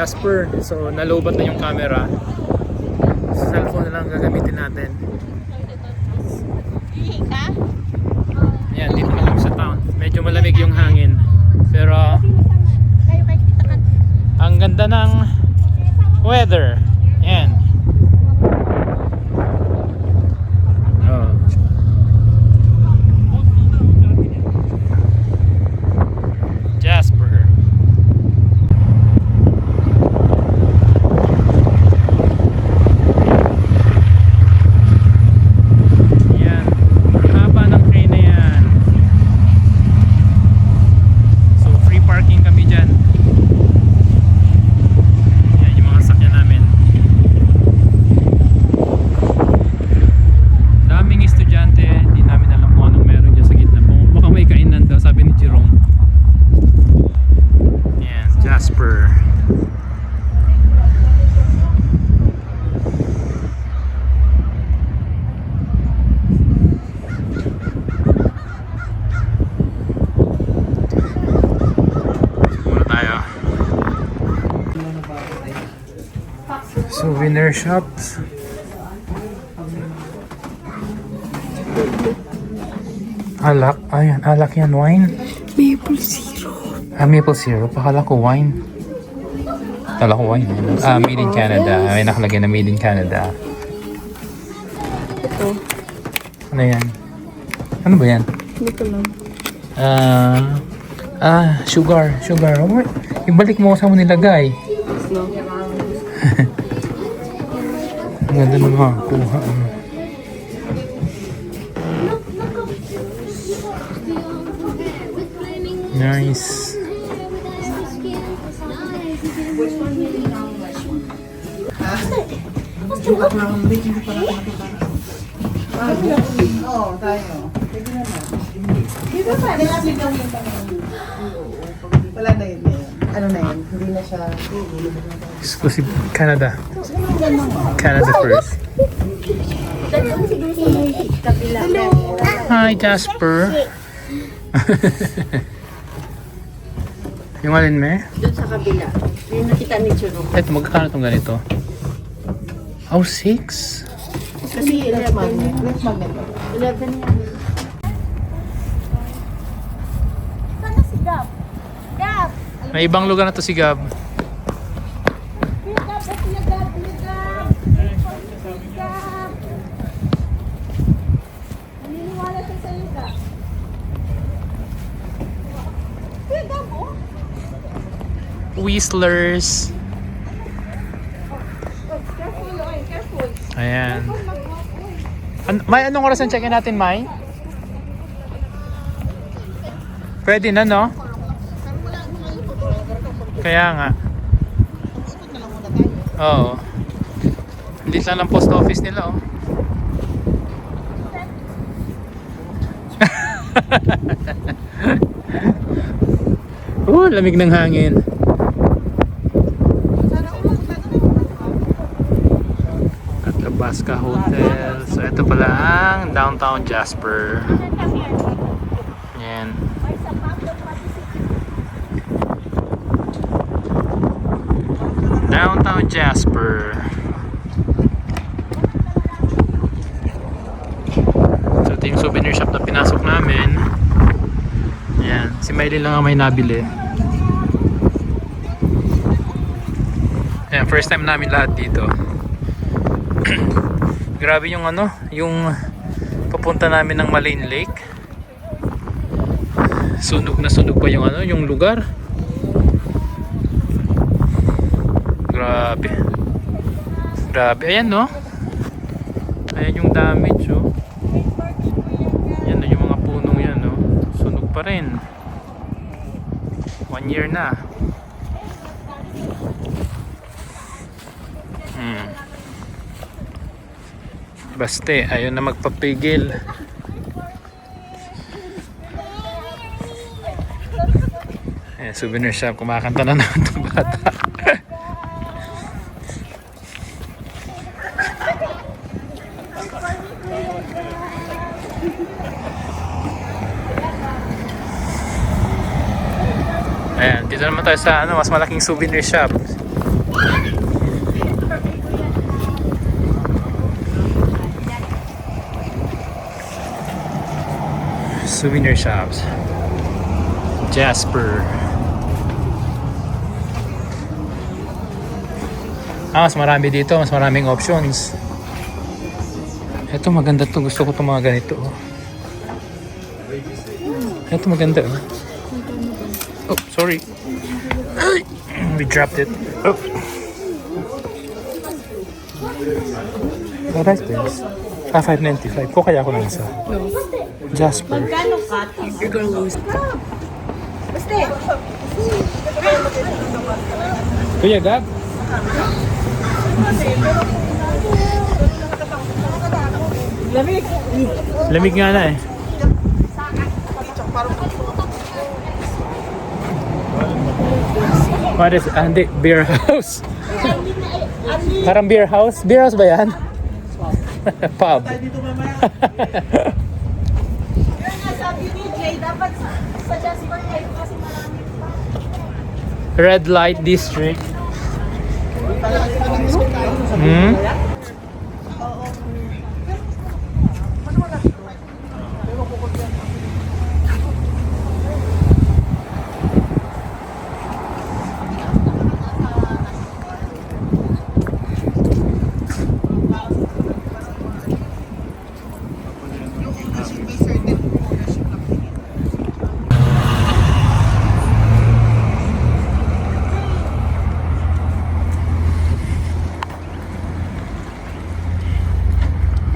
Jasper. So nalobat na yung camera. Sa cellphone na lang gagamitin natin. Ayan, dito na kami sa town. Medyo malamig yung hangin. Pero ang ganda ng weather. Ayan. Oh. Jasper. Yan. Haba ng train na yan. So free parking kami dyan. Yan yung mga sakyan namin. Daming estudyante. Hindi namin alam kung anong meron dyan sa gitna. Baka may kainan daw, sabi ni Jerome. Yan, Jasper. Muna tayo. Souvenir shops. Alak, ayan, alak yan, wine. Maple syrup. Maple syrup, akala ko wine. Akala ko wine. Made in Canada. May nakalagay na made in Canada. Ito. Ano yan? Ano ba yan? Hindi ko lang. Sugar. Sugar. Oh, ibalik mo sa mo nilagay. No. Ang ganda ng mga kuha. Nice. Oo, tayo. Pwede naman. Dito pa, nilapit lang yung wala na yun. Ano na yun? Hindi na siya. Exclusive Canada. Canada first. Hi, Jasper. Yung alin me? Doon sa kabila. Yung nakita ni Churro. Ito, magkakano itong ganito? Oh, 6? Kasi 11 Magnet. Red magnet. 11 yan. Sana si Gab? Gab! May ibang lugar na to si Gab. Kuya Gab! Kuya Gab! Kuya Gab! Gab! Naniniwala siya sa'yo, Gab. Kuya Gab, oh! Whistlers. Careful, oy, careful. Ayan. May anong oras ang check-in natin, May? Pwede na, no? Kaya nga. Oo. Hindi lang ng post office nila, oh. Lamig ng hangin. Athabasca Hotel. So ito pala ang downtown Jasper. Yan. Downtown Jasper. So ito yung souvenir shop na pinasok namin. Yan. Si Miley lang ang may nabili. Yan. First time namin lahat dito. Grabe yung ano, yung papunta namin ng Malane Lake. Sunog na sunog pa yung ano, yung lugar. Grabe. Grabe, ayan no. Ayan yung damage oh. Yan na yung mga punong yan no. Sunog pa rin. 1 year na. Baste, ayaw na magpapigil. Ayan, souvenir shop. Kumakanta na naman itong bata. Ayan, dito naman tayo sa ano, mas malaking souvenir shop. Souvenir shops. Jasper. Mas marami dito. Mas maraming options. Ito maganda to. Gusto ko itong mga ganito. Ito maganda. Oh, sorry. Ay, we dropped it. Oh. What is this? 5.95. Ko kaya ako ng isa. Jasper. Magkano ka? Basta. Kuya Gab? Lamig. Lamig nga na eh. What is it? Hindi, beer house. Parang beer house? Beer house ba yan? Pub. Dito mamaya. Kaya nga sabi ni Jay, dapat sa Jasper kayo kasi marami pa. Red light district. Hmm?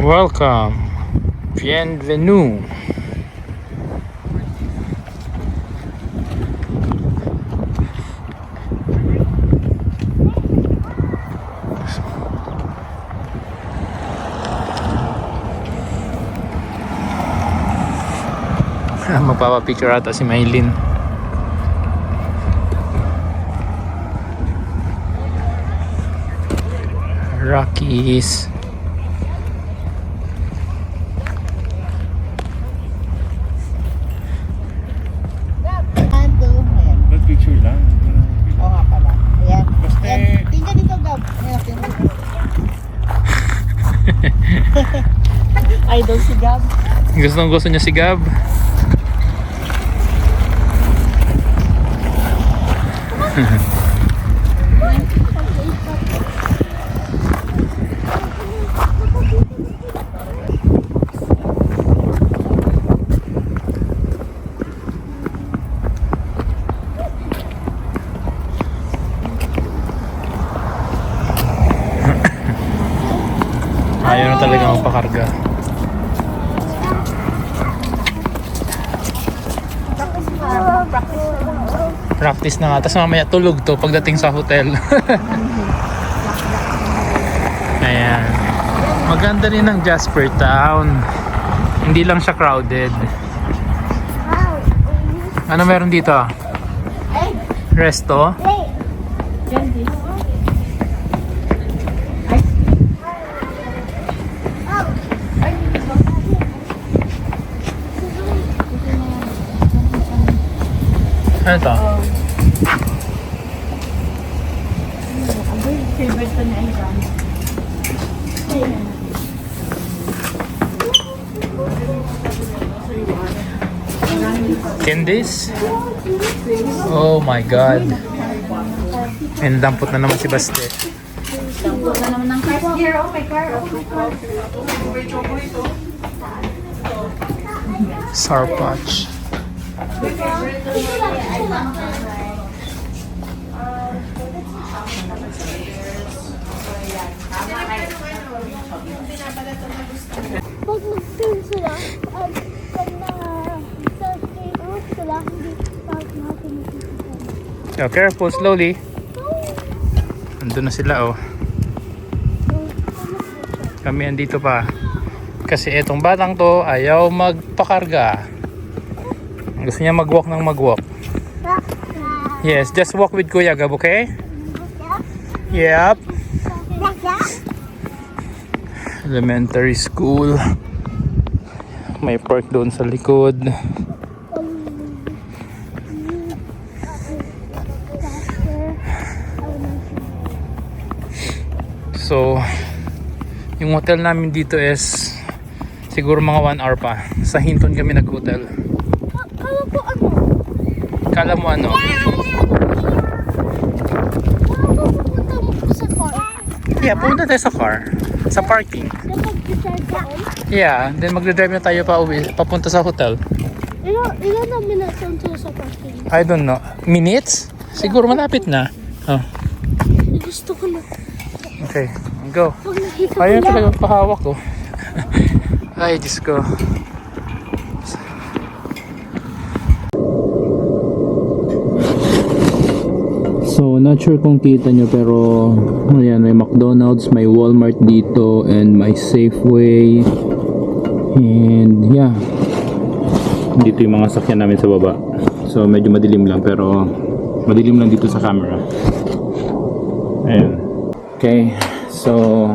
Welcome. Bienvenue. Magpapapicture ata si Maylin. Rockies. Picture lang. Oo nga pala. Ayan. Basta Ayan. Tingnan dito, Gab. Ayan, tingnan dito. Idol si Gab. Gusto niya si Gab. Ayaw na talaga magpakarga. Practice na nga. Tapos mamaya tulog to pagdating sa hotel. Ayan. Maganda rin ang Jasper Town. Hindi lang siya crowded. Ano meron dito? Resto? Ano to? Favorite ko na iba. Candies? Oh my God. And dampot na naman si Baste. Dampot na naman ng car. Here, oh my car. Oh my car. Sour Patch. Pag nag-turn sila, at pag sa route sila, hindi pag natin nakikita. Oh, careful, slowly. Andun na sila, oh. Kami andito pa. Kasi etong batang to ayaw magpakarga. Gusto niya mag-walk ng mag-walk. Yes, just walk with Kuya Gab, okay? Yep. Elementary school. May park doon sa likod. So, yung hotel namin dito is siguro mga 1 hour pa. Sa Hinton kami nag-hotel. Kala mo ano? Pupunta mo po sa car. Yeah, pumunta tayo sa car. Sa parking. Dapat decide doon. Yeah, then magdadrive na tayo pa uwi, papunta sa hotel. Ilan na minutes until sa parking? I don't know. Minutes? Siguro malapit na. Oh, Gusto ko na. okay. Go. Pag nakita ko Ayun lang. talaga pahawak ko. Ay, Diyos ko. So, not sure kung kita nyo pero ayan, may McDonald's, may Walmart dito and may Safeway and yeah, dito yung mga sakyan namin sa baba. So, medyo madilim lang pero madilim lang dito sa camera. Ayan. Okay, so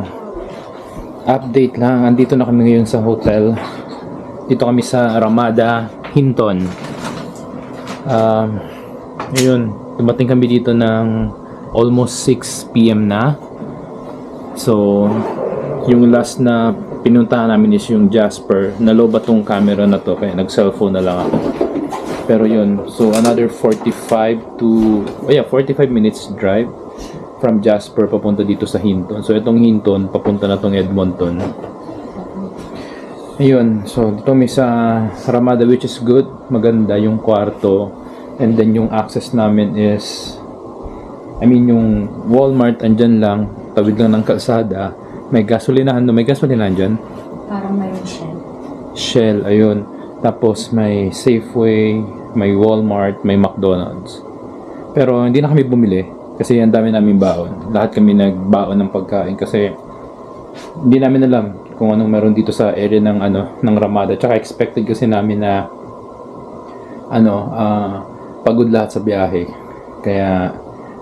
update lang. Andito na kami ngayon sa hotel. Dito kami sa Ramada Hinton. Ayun, dumating kami dito ng almost 6 PM na. So, yung last na pinuntahan namin is yung Jasper. Nalobat tong camera na to kaya nag-cellphone na lang ako. Pero yun, so another 45 minutes drive from Jasper papunta dito sa Hinton. So itong Hinton papunta na tong Edmonton. Ayun, so dito kami sa Ramada which is good. Maganda yung kwarto. And then yung access namin is yung Walmart andyan lang, tawid lang ng kalsada. May gasolinahan, may gasolinahan dyan. Parang mayroon siya. Shell, ayun. Tapos may Safeway, may Walmart, may McDonald's. Pero hindi na kami bumili kasi ang dami namin baon. Lahat kami nagbaon ng pagkain kasi hindi namin alam kung anong meron dito sa area ng ng Ramada. Tsaka expected kasi namin na pagod lahat sa biyahe. Kaya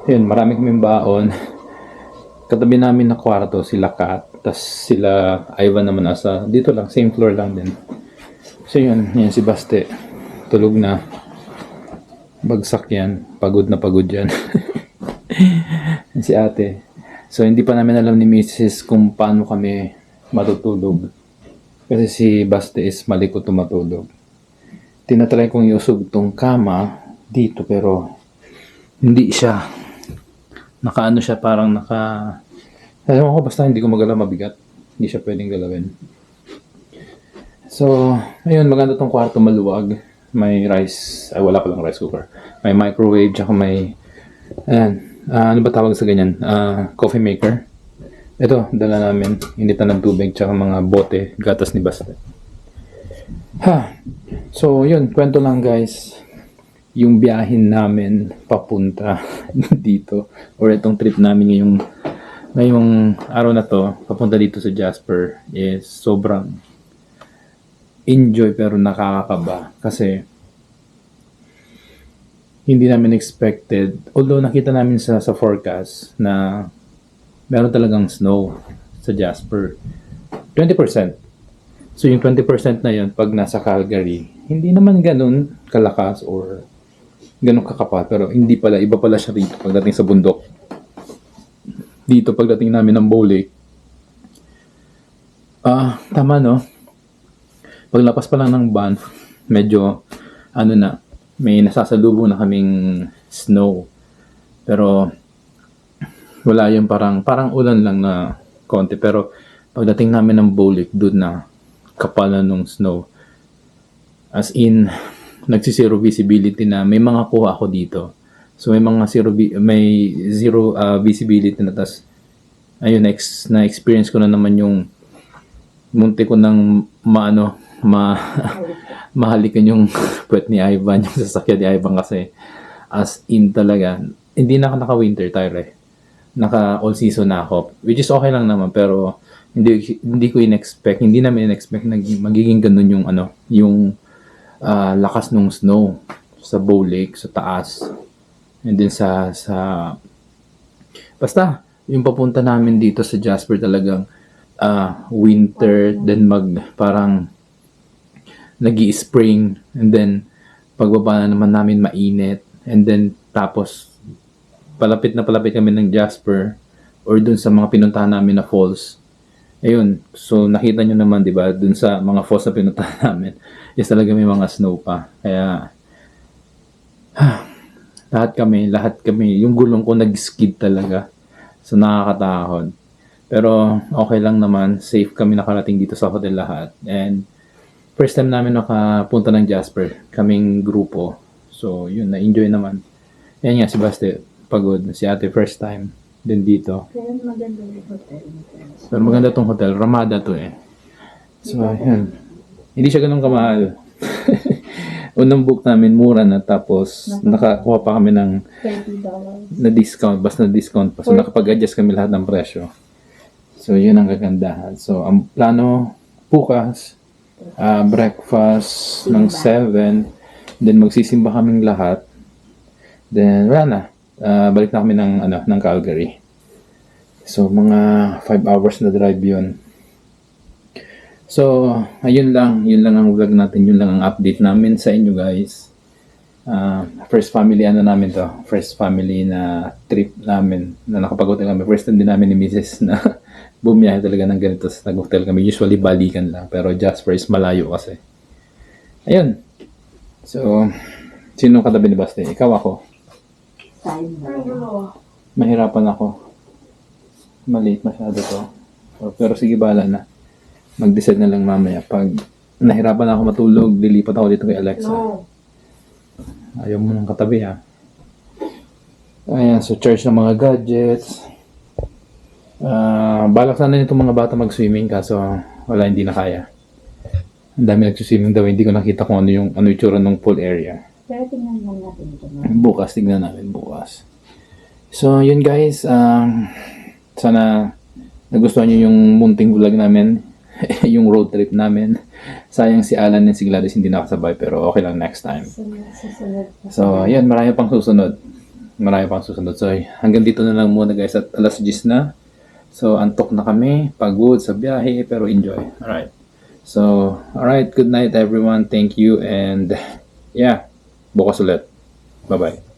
yun, marami kaming baon. Katabi namin na kwarto sila Kat, tas sila Ivan naman asa dito lang, same floor lang din. So yun si Baste tulog na, bagsak yan, pagod na pagod yan. Si ate, so hindi pa namin alam ni Mrs. kung paano kami matutulog kasi si Baste is malikot tumatulog. Tinatry kong iusog tong kama dito pero hindi siya nakaano siya, parang alam ko basta hindi ko magalaw, mabigat, hindi siya pwedeng galawin. So, ayun, maganda tong kwarto, maluwag. May wala palang rice cooker. May microwave, tsaka may, ano ba tawag sa ganyan? Coffee maker. Ito, dala namin. Initan ng tubig, tsaka mga bote, gatas ni Basta. So, yun, kwento lang guys. Yung biyahin namin papunta dito, or itong trip namin ngayong araw na to, papunta dito sa Jasper is sobrang enjoy pero nakakakaba kasi hindi namin expected, although nakita namin sa forecast na meron talagang snow sa Jasper 20%. So yung 20% na yun pag nasa Calgary hindi naman ganun kalakas or ganun kakapal, pero hindi pala, iba pala siya rito pagdating sa bundok. Dito pagdating namin ng Bow Lake, tama no? Paglapas pa lang ng Banff, medyo may nasasalubong na kaming snow. Pero wala yung parang ulan lang na konti. Pero pagdating namin ng Bow Lake, doon na kapalan ng snow. As in, nagsisero visibility na. May mga kuha ako dito. So may mga zero visibility na. Tas ayun, na-experience ko na naman yung munti ko ng mahalikan yung puwet ni Ivan, yung sasakyan ni Ivan kasi as in talaga, hindi na ako naka-winter tire naka all season na ako, which is okay lang naman, pero hindi ko in-expect, hindi namin in-expect na magiging ganun yung lakas ng snow sa Bow Lake, sa taas, and then sa basta yung papunta namin dito sa Jasper talagang winter, then parang nag-i-spring, and then pagbaba na naman namin mainit, and then tapos palapit kami ng Jasper or dun sa mga pinuntahan namin na falls. Ayun, so nakita nyo naman, di ba, dun sa mga falls na pinuntahan namin is talaga may mga snow pa. Kaya Lahat kami, yung gulong ko nag-skid talaga. So nakakatakot. Pero okay lang naman, safe kami nakarating dito sa hotel lahat. And first time namin nakapunta ng Jasper, kaming grupo. So yun, na-enjoy naman. Yan nga, si Basti, pagod. Si ate first time din dito. Kaya maganda yung hotel. Pero maganda tong hotel, Ramada to eh. So yan, hindi siya ganun kamahal. Unang book namin, mura na. Tapos, nakakuha pa kami ng $20. na discount. Basta na discount pa. So, nakapag-adjust kami lahat ng presyo. So, yun ang kagandahan. So, ang plano, bukas, breakfast ng 7. Then, magsisimba kaming lahat. Then, wala na. Balik na kami ng Calgary. So, mga 5 hours na drive yun. So, ayun lang. Yun lang ang vlog natin. Yun lang ang update namin sa inyo guys. First family namin to. First family na trip namin na nakapag-hotel kami. First time din namin ni Mrs. na bumiyahe talaga ng ganito. Nag-hotel kami. Usually balikan lang. Pero Jasper is malayo kasi. Ayun. So, sino katabi ni Basti? Ikaw ako. Mahirapan ako. Maliit masyado to. Pero sige, bala na. Mag-decide na lang mamaya. Pag nahirapan ako matulog, lilipat ako dito kay Alexa. Ayaw mo nang katabi ha. Ayan, so charge ng mga gadgets. Balak sana nitong mga bata mag-swimming kaso wala, hindi na kaya. Ang dami nag-swimming daw, hindi ko nakita kung ano yung itsura ng pool area. Pero tingnan mo natin ito. Bukas, tignan namin bukas. So, yun guys. Sana nagustuhan nyo yung munting vlog namin. Yung road trip namin. Sayang si Alan and si Gladys hindi nakasabay pero okay lang next time. So, ayan, marami pang susunod. So, hanggang dito na lang muna guys at alas 10 na. So, antok na kami, pagod sa biyahe pero enjoy. Alright. So, alright, good night everyone. Thank you and yeah, bukas ulit. Bye-bye.